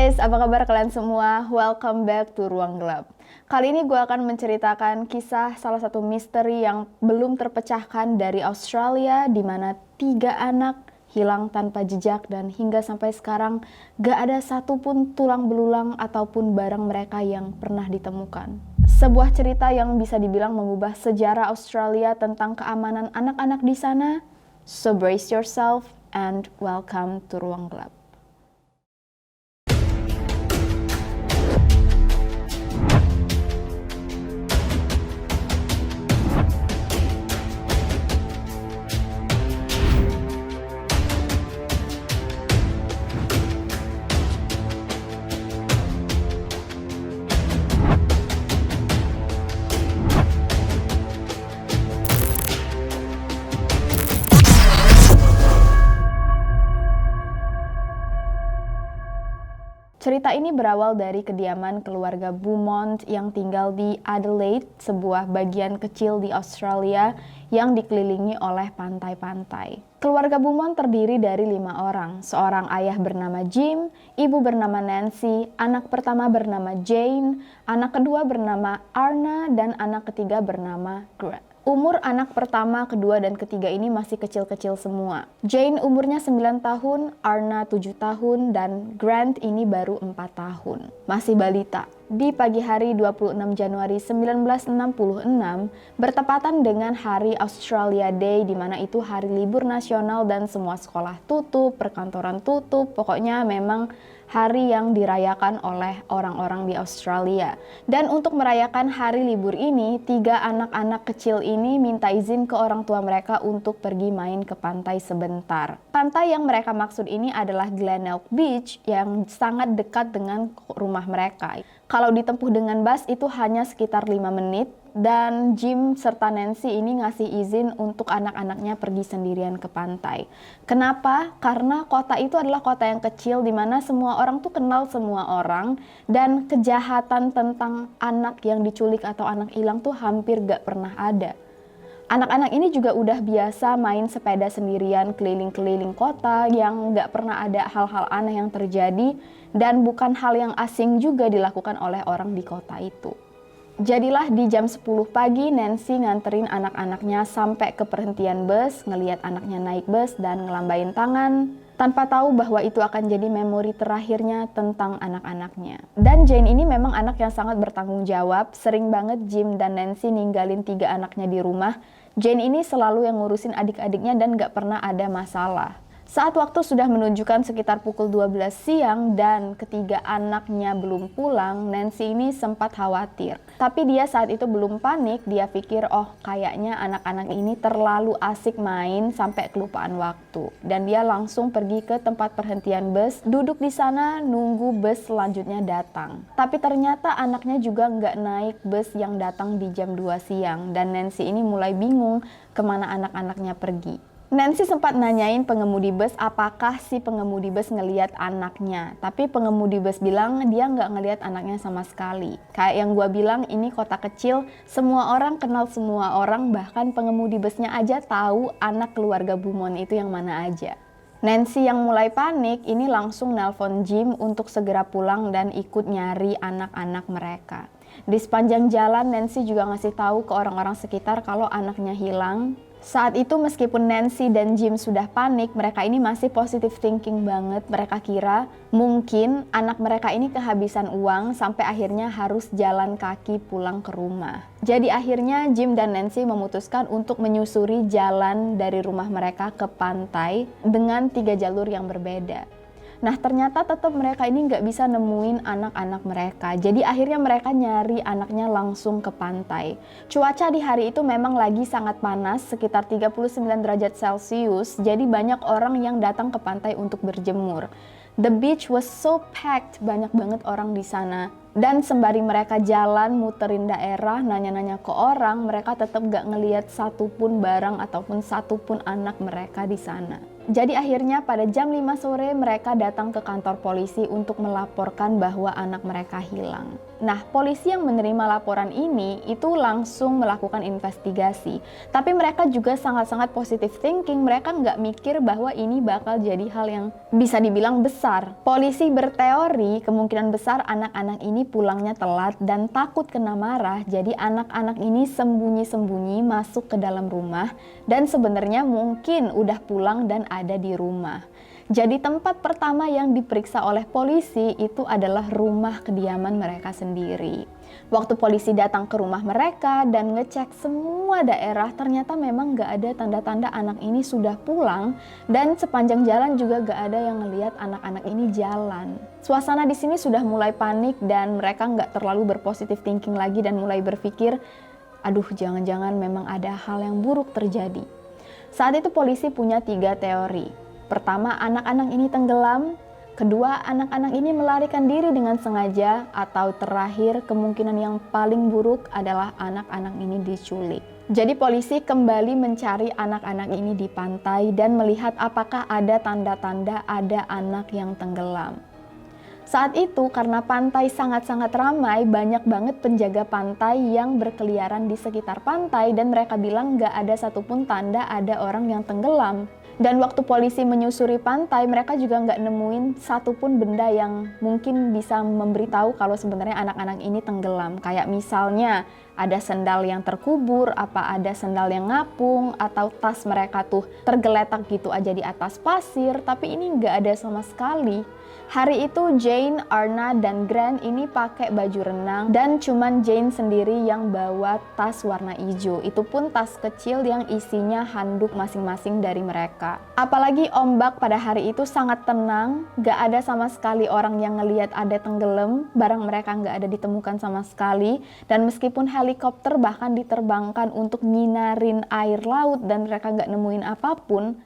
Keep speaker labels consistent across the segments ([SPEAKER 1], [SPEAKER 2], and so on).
[SPEAKER 1] guys, apa kabar kalian semua? Welcome back to Ruang Gelap. Kali ini gue akan menceritakan kisah salah satu misteri yang belum terpecahkan dari Australia, di mana 3 anak hilang tanpa jejak dan hingga sampai sekarang gak ada satupun tulang belulang ataupun barang mereka yang pernah ditemukan. Sebuah cerita yang bisa dibilang mengubah sejarah Australia tentang keamanan anak-anak di sana. So brace yourself and welcome to Ruang Gelap. Cerita ini berawal dari kediaman keluarga Beaumont yang tinggal di Adelaide, sebuah bagian kecil di Australia yang dikelilingi oleh pantai-pantai. Keluarga Beaumont terdiri dari 5 orang, seorang ayah bernama Jim, ibu bernama Nancy, anak pertama bernama Jane, anak kedua bernama Arna, dan anak ketiga bernama Grant. Umur anak pertama, kedua, dan ketiga ini masih kecil-kecil semua. Jane umurnya 9 tahun, Arna 7 tahun, dan Grant ini baru 4 tahun. Masih balita. Di pagi hari 26 Januari 1966, bertepatan dengan Hari Australia Day, di mana itu hari libur nasional dan semua sekolah tutup, perkantoran tutup, pokoknya memang hari yang dirayakan oleh orang-orang di Australia. Dan untuk merayakan hari libur ini, 3 anak-anak kecil ini minta izin ke orang tua mereka untuk pergi main ke pantai sebentar. Pantai yang mereka maksud ini adalah Glenelg Beach yang sangat dekat dengan rumah mereka. Kalau ditempuh dengan bus itu hanya sekitar 5 menit. Dan Jim serta Nancy ini ngasih izin untuk anak-anaknya pergi sendirian ke pantai. Kenapa? Karena kota itu adalah kota yang kecil di mana semua orang tuh kenal semua orang, dan kejahatan tentang anak yang diculik atau anak hilang tuh hampir gak pernah ada. Anak-anak ini juga udah biasa main sepeda sendirian keliling-keliling kota yang gak pernah ada hal-hal aneh yang terjadi, dan bukan hal yang asing juga dilakukan oleh orang di kota itu. Jadilah di jam 10 pagi Nancy nganterin anak-anaknya sampai ke perhentian bus, ngelihat anaknya naik bus dan ngelambain tangan, tanpa tahu bahwa itu akan jadi memori terakhirnya tentang anak-anaknya. Dan Jane ini memang anak yang sangat bertanggung jawab, sering banget Jim dan Nancy ninggalin 3 anaknya di rumah. Jane ini selalu yang ngurusin adik-adiknya dan gak pernah ada masalah. Saat waktu sudah menunjukkan sekitar pukul 12 siang dan ketiga anaknya belum pulang, Nancy ini sempat khawatir. Tapi dia saat itu belum panik, dia pikir kayaknya anak-anak ini terlalu asik main sampai kelupaan waktu. Dan dia langsung pergi ke tempat perhentian bus, duduk di sana nunggu bus selanjutnya datang. Tapi ternyata anaknya juga nggak naik bus yang datang di jam 2 siang dan Nancy ini mulai bingung kemana anak-anaknya pergi. Nancy sempat nanyain pengemudi bus apakah si pengemudi bus ngeliat anaknya. Tapi pengemudi bus bilang dia nggak ngeliat anaknya sama sekali. Kayak yang gue bilang, ini kota kecil, semua orang kenal semua orang, bahkan pengemudi busnya aja tahu anak keluarga Beaumont itu yang mana aja. Nancy yang mulai panik ini langsung nelpon Jim untuk segera pulang dan ikut nyari anak-anak mereka. Di sepanjang jalan Nancy juga ngasih tahu ke orang-orang sekitar kalau anaknya hilang. Saat itu meskipun Nancy dan Jim sudah panik, mereka ini masih positive thinking banget. Mereka kira mungkin anak mereka ini kehabisan uang sampai akhirnya harus jalan kaki pulang ke rumah. Jadi akhirnya Jim dan Nancy memutuskan untuk menyusuri jalan dari rumah mereka ke pantai dengan 3 jalur yang berbeda. Nah ternyata tetap mereka ini nggak bisa nemuin anak-anak mereka. Jadi akhirnya mereka nyari anaknya langsung ke pantai. Cuaca di hari itu memang lagi sangat panas, sekitar 39 derajat Celcius. Jadi banyak orang yang datang ke pantai untuk berjemur. The beach was so packed, banyak banget orang di sana. Dan sembari mereka jalan muterin daerah, nanya-nanya ke orang, mereka tetap gak ngelihat satupun barang ataupun satupun anak mereka di sana. Jadi akhirnya pada jam 5 sore mereka datang ke kantor polisi untuk melaporkan bahwa anak mereka hilang. Nah, polisi yang menerima laporan ini itu langsung melakukan investigasi. Tapi mereka juga sangat-sangat positive thinking, mereka nggak mikir bahwa ini bakal jadi hal yang bisa dibilang besar. Polisi berteori kemungkinan besar anak-anak ini pulangnya telat dan takut kena marah, jadi anak-anak ini sembunyi-sembunyi masuk ke dalam rumah dan sebenarnya mungkin udah pulang dan ada di rumah. Jadi tempat pertama yang diperiksa oleh polisi itu adalah rumah kediaman mereka sendiri. Waktu polisi datang ke rumah mereka dan ngecek semua daerah, ternyata memang nggak ada tanda-tanda anak ini sudah pulang dan sepanjang jalan juga nggak ada yang ngelihat anak-anak ini jalan. Suasana di sini sudah mulai panik dan mereka nggak terlalu berpositif thinking lagi dan mulai berpikir, aduh jangan-jangan memang ada hal yang buruk terjadi. Saat itu polisi punya 3 teori. Pertama, anak-anak ini tenggelam. Kedua, anak-anak ini melarikan diri dengan sengaja. Atau terakhir, kemungkinan yang paling buruk adalah anak-anak ini diculik. Jadi polisi kembali mencari anak-anak ini di pantai dan melihat apakah ada tanda-tanda ada anak yang tenggelam. Saat itu karena pantai sangat-sangat ramai, banyak banget penjaga pantai yang berkeliaran di sekitar pantai dan mereka bilang nggak ada satupun tanda ada orang yang tenggelam. Dan waktu polisi menyusuri pantai, mereka juga nggak nemuin satupun benda yang mungkin bisa memberitahu kalau sebenarnya anak-anak ini tenggelam. Kayak misalnya ada sendal yang terkubur, apa ada sendal yang ngapung, atau tas mereka tuh tergeletak gitu aja di atas pasir, tapi ini nggak ada sama sekali. Hari itu Jane, Arna, dan Grant ini pakai baju renang dan cuman Jane sendiri yang bawa tas warna hijau. Itu pun tas kecil yang isinya handuk masing-masing dari mereka. Apalagi ombak pada hari itu sangat tenang, gak ada sama sekali orang yang ngelihat ada tenggelam, barang mereka gak ada ditemukan sama sekali. Dan meskipun helikopter bahkan diterbangkan untuk nyinarin air laut dan mereka gak nemuin apapun,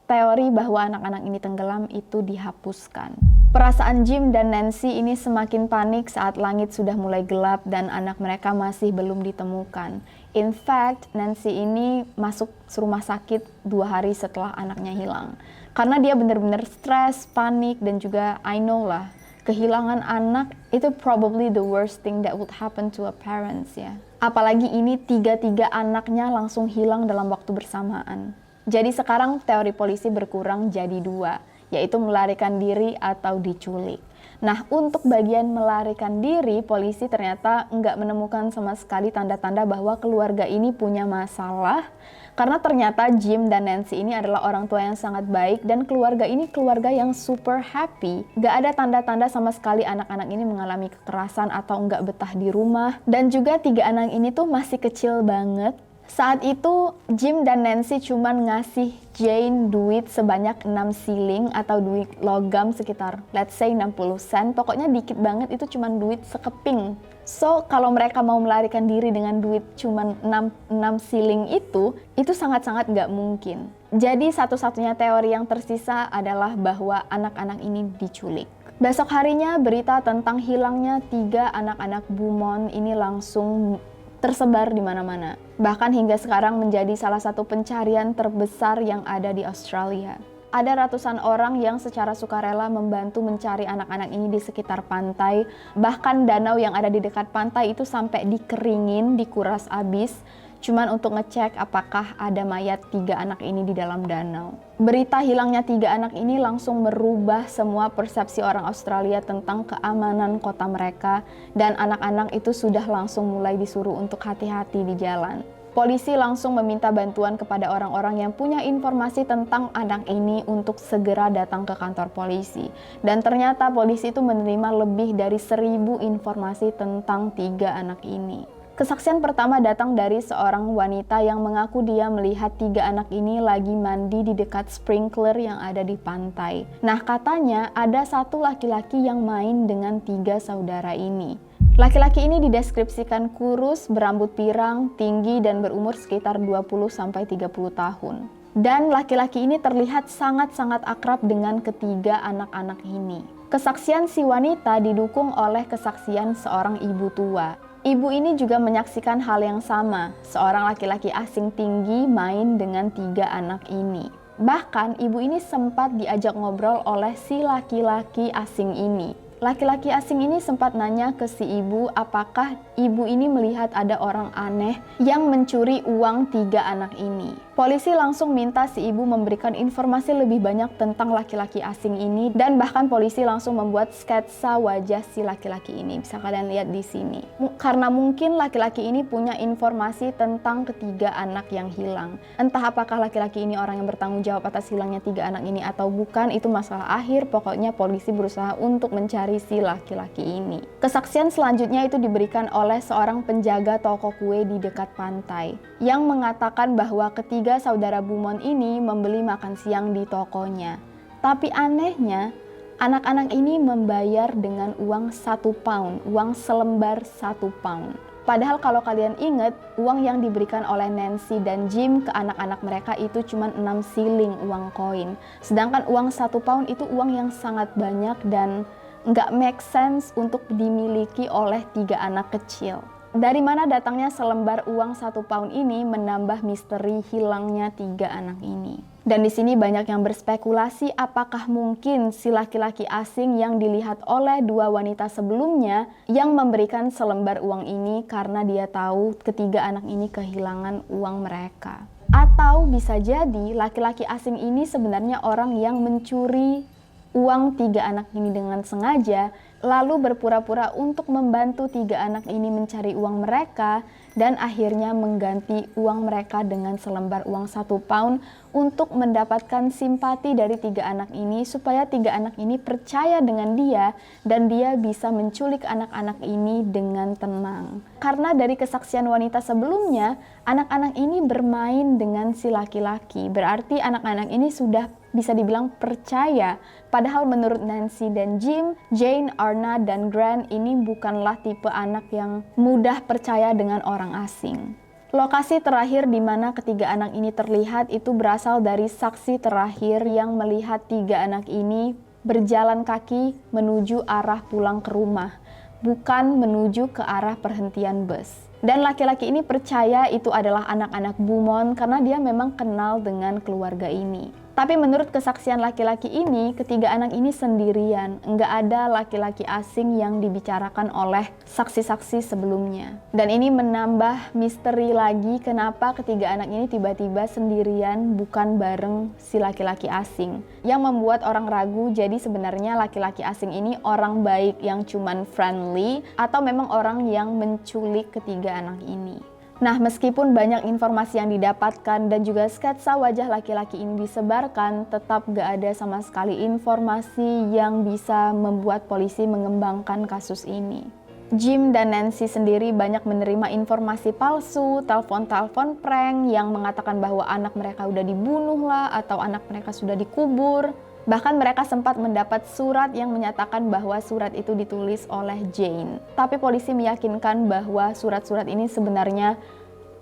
[SPEAKER 1] teori bahwa anak-anak ini tenggelam itu dihapuskan. Perasaan Jim dan Nancy ini semakin panik saat langit sudah mulai gelap dan anak mereka masih belum ditemukan. In fact, Nancy ini masuk rumah sakit 2 hari setelah anaknya hilang. Karena dia benar-benar stres, panik, dan juga I know lah, kehilangan anak itu probably the worst thing that would happen to a parents ya. Apalagi ini 3 anaknya langsung hilang dalam waktu bersamaan. Jadi sekarang teori polisi berkurang jadi 2, yaitu melarikan diri atau diculik. Nah, untuk bagian melarikan diri, polisi ternyata nggak menemukan sama sekali tanda-tanda bahwa keluarga ini punya masalah, karena ternyata Jim dan Nancy ini adalah orang tua yang sangat baik dan keluarga ini keluarga yang super happy. Nggak ada tanda-tanda sama sekali anak-anak ini mengalami kekerasan atau nggak betah di rumah. Dan juga 3 anak ini tuh masih kecil banget. Saat itu Jim dan Nancy cuman ngasih Jane duit sebanyak 6 siling atau duit logam sekitar let's say 60 sen. Pokoknya dikit banget, itu cuman duit sekeping. So kalau mereka mau melarikan diri dengan duit cuman 6 siling itu sangat-sangat nggak mungkin. Jadi satu-satunya teori yang tersisa adalah bahwa anak-anak ini diculik. Besok harinya berita tentang hilangnya 3 anak-anak Beaumont ini langsung tersebar di mana-mana. Bahkan hingga sekarang menjadi salah satu pencarian terbesar yang ada di Australia. Ada ratusan orang yang secara sukarela membantu mencari anak-anak ini di sekitar pantai. Bahkan danau yang ada di dekat pantai itu sampai dikeringin, dikuras habis, cuman untuk ngecek apakah ada mayat 3 anak ini di dalam danau. Berita hilangnya 3 anak ini langsung merubah semua persepsi orang Australia tentang keamanan kota mereka, dan anak-anak itu sudah langsung mulai disuruh untuk hati-hati di jalan. Polisi langsung meminta bantuan kepada orang-orang yang punya informasi tentang anak ini untuk segera datang ke kantor polisi. Dan ternyata polisi itu menerima lebih dari 1.000 informasi tentang 3 anak ini. Kesaksian pertama datang dari seorang wanita yang mengaku dia melihat 3 anak ini lagi mandi di dekat sprinkler yang ada di pantai. Nah, katanya ada satu laki-laki yang main dengan 3 saudara ini. Laki-laki ini dideskripsikan kurus, berambut pirang, tinggi, dan berumur sekitar 20-30 tahun. Dan laki-laki ini terlihat sangat-sangat akrab dengan ketiga anak-anak ini. Kesaksian si wanita didukung oleh kesaksian seorang ibu tua. Ibu ini juga menyaksikan hal yang sama, seorang laki-laki asing tinggi main dengan 3 anak ini. Bahkan ibu ini sempat diajak ngobrol oleh si laki-laki asing ini. Laki-laki asing ini sempat nanya ke si ibu apakah ibu ini melihat ada orang aneh yang mencuri uang 3 anak ini. Polisi langsung minta si ibu memberikan informasi lebih banyak tentang laki-laki asing ini, dan bahkan polisi langsung membuat sketsa wajah si laki-laki ini. Bisa kalian lihat di sini. Karena mungkin laki-laki ini punya informasi tentang ketiga anak yang hilang. Entah apakah laki-laki ini orang yang bertanggung jawab atas hilangnya 3 anak ini atau bukan, itu masalah akhir. Pokoknya polisi berusaha untuk mencari si laki-laki ini. Kesaksian selanjutnya itu diberikan oleh seorang penjaga toko kue di dekat pantai yang mengatakan bahwa ketiga saudara Beaumont ini membeli makan siang di tokonya. Tapi anehnya, anak-anak ini membayar dengan uang 1 pound, uang selembar 1 pound. Padahal kalau kalian ingat, uang yang diberikan oleh Nancy dan Jim ke anak-anak mereka itu cuma 6 siling uang koin. Sedangkan uang 1 pound itu uang yang sangat banyak dan nggak make sense untuk dimiliki oleh 3 anak kecil. Dari mana datangnya selembar uang 1 pound ini menambah misteri hilangnya 3 anak ini. Dan di sini banyak yang berspekulasi apakah mungkin si laki-laki asing yang dilihat oleh 2 wanita sebelumnya yang memberikan selembar uang ini karena dia tahu ketiga anak ini kehilangan uang mereka. Atau bisa jadi laki-laki asing ini sebenarnya orang yang mencuri uang 3 anak ini dengan sengaja, lalu berpura-pura untuk membantu 3 anak ini mencari uang mereka, dan akhirnya mengganti uang mereka dengan selembar uang 1 pound untuk mendapatkan simpati dari 3 anak ini supaya 3 anak ini percaya dengan dia dan dia bisa menculik anak-anak ini dengan tenang. Karena dari kesaksian wanita sebelumnya, anak-anak ini bermain dengan si laki-laki, berarti anak-anak ini sudah bisa dibilang percaya. Padahal menurut Nancy dan Jim, Jane, Arna, dan Grant ini bukanlah tipe anak yang mudah percaya dengan orang asing. Lokasi terakhir di mana ketiga anak ini terlihat itu berasal dari saksi terakhir yang melihat 3 anak ini berjalan kaki menuju arah pulang ke rumah, bukan menuju ke arah perhentian bus. Dan laki-laki ini percaya itu adalah anak-anak Beaumont karena dia memang kenal dengan keluarga ini. Tapi menurut kesaksian laki-laki ini, ketiga anak ini sendirian, nggak ada laki-laki asing yang dibicarakan oleh saksi-saksi sebelumnya. Dan ini menambah misteri lagi kenapa ketiga anak ini tiba-tiba sendirian bukan bareng si laki-laki asing. Yang membuat orang ragu jadi sebenarnya laki-laki asing ini orang baik yang cuman friendly atau memang orang yang menculik ketiga anak ini. Nah, meskipun banyak informasi yang didapatkan dan juga sketsa wajah laki-laki ini disebarkan, tetap gak ada sama sekali informasi yang bisa membuat polisi mengembangkan kasus ini. Jim dan Nancy sendiri banyak menerima informasi palsu, telepon-telepon prank yang mengatakan bahwa anak mereka udah dibunuh lah atau anak mereka sudah dikubur. Bahkan mereka sempat mendapat surat yang menyatakan bahwa surat itu ditulis oleh Jane. Tapi polisi meyakinkan bahwa surat-surat ini sebenarnya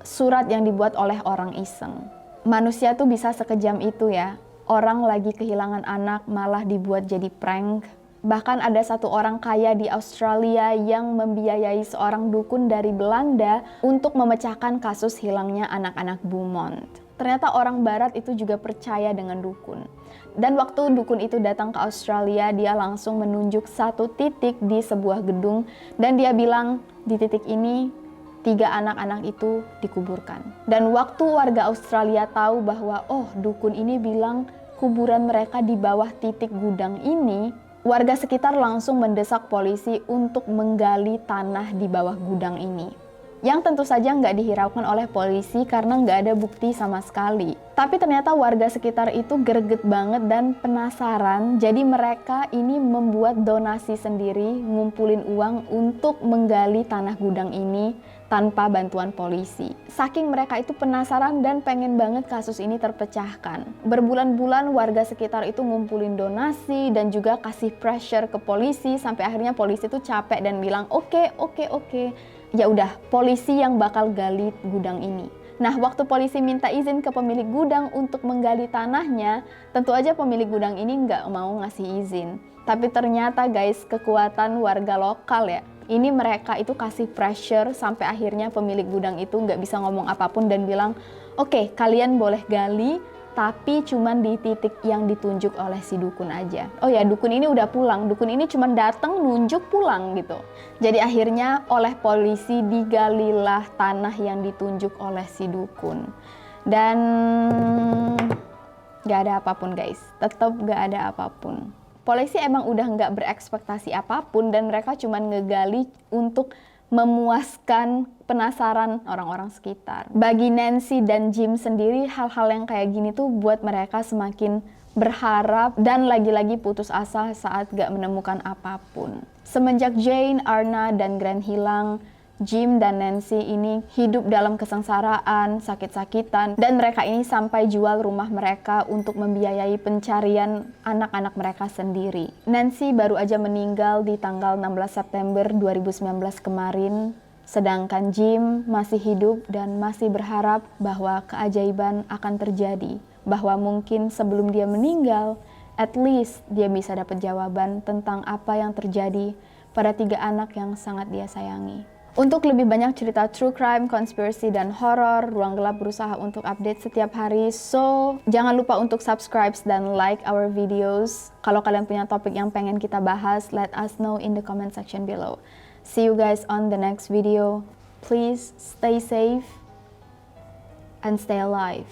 [SPEAKER 1] surat yang dibuat oleh orang iseng. Manusia tuh bisa sekejam itu ya. Orang lagi kehilangan anak malah dibuat jadi prank. Bahkan ada satu orang kaya di Australia yang membiayai seorang dukun dari Belanda untuk memecahkan kasus hilangnya anak-anak Beaumont. Ternyata orang barat itu juga percaya dengan dukun. Dan waktu dukun itu datang ke Australia, dia langsung menunjuk satu titik di sebuah gedung dan dia bilang di titik ini 3 anak-anak itu dikuburkan. Dan waktu warga Australia tahu bahwa dukun ini bilang kuburan mereka di bawah titik gudang ini, warga sekitar langsung mendesak polisi untuk menggali tanah di bawah gudang ini. Yang tentu saja nggak dihiraukan oleh polisi karena nggak ada bukti sama sekali. Tapi ternyata warga sekitar itu greget banget dan penasaran, jadi mereka ini membuat donasi sendiri, ngumpulin uang untuk menggali tanah gudang ini tanpa bantuan polisi. Saking mereka itu penasaran dan pengen banget kasus ini terpecahkan. Berbulan-bulan warga sekitar itu ngumpulin donasi dan juga kasih pressure ke polisi sampai akhirnya polisi itu capek dan bilang oke. Ya udah, polisi yang bakal gali gudang ini. Nah, waktu polisi minta izin ke pemilik gudang untuk menggali tanahnya, tentu aja pemilik gudang ini nggak mau ngasih izin. Tapi ternyata guys, kekuatan warga lokal ya, ini mereka itu kasih pressure sampai akhirnya pemilik gudang itu nggak bisa ngomong apapun dan bilang, oke, kalian boleh gali, tapi cuman di titik yang ditunjuk oleh si dukun aja. Oh ya, dukun ini udah pulang, dukun ini cuman datang nunjuk pulang gitu. Jadi akhirnya oleh polisi digalilah tanah yang ditunjuk oleh si dukun. Dan gak ada apapun guys, tetap gak ada apapun. Polisi emang udah gak berekspektasi apapun dan mereka cuman ngegali untuk memuaskan penasaran orang-orang sekitar. Bagi Nancy dan Jim sendiri, hal-hal yang kayak gini tuh buat mereka semakin berharap dan lagi-lagi putus asa saat gak menemukan apapun. Semenjak Jane, Arna, dan Grant hilang, Jim dan Nancy ini hidup dalam kesengsaraan, sakit-sakitan, dan mereka ini sampai jual rumah mereka untuk membiayai pencarian anak-anak mereka sendiri. Nancy baru aja meninggal di tanggal 16 September 2019 kemarin, sedangkan Jim masih hidup dan masih berharap bahwa keajaiban akan terjadi, bahwa mungkin sebelum dia meninggal, at least dia bisa dapat jawaban tentang apa yang terjadi pada 3 anak yang sangat dia sayangi. Untuk lebih banyak cerita true crime, conspiracy, dan horror, Ruang Gelap berusaha untuk update setiap hari. So, jangan lupa untuk subscribe dan like our videos. Kalau kalian punya topik yang pengen kita bahas, let us know in the comment section below. See you guys on the next video. Please stay safe and stay alive.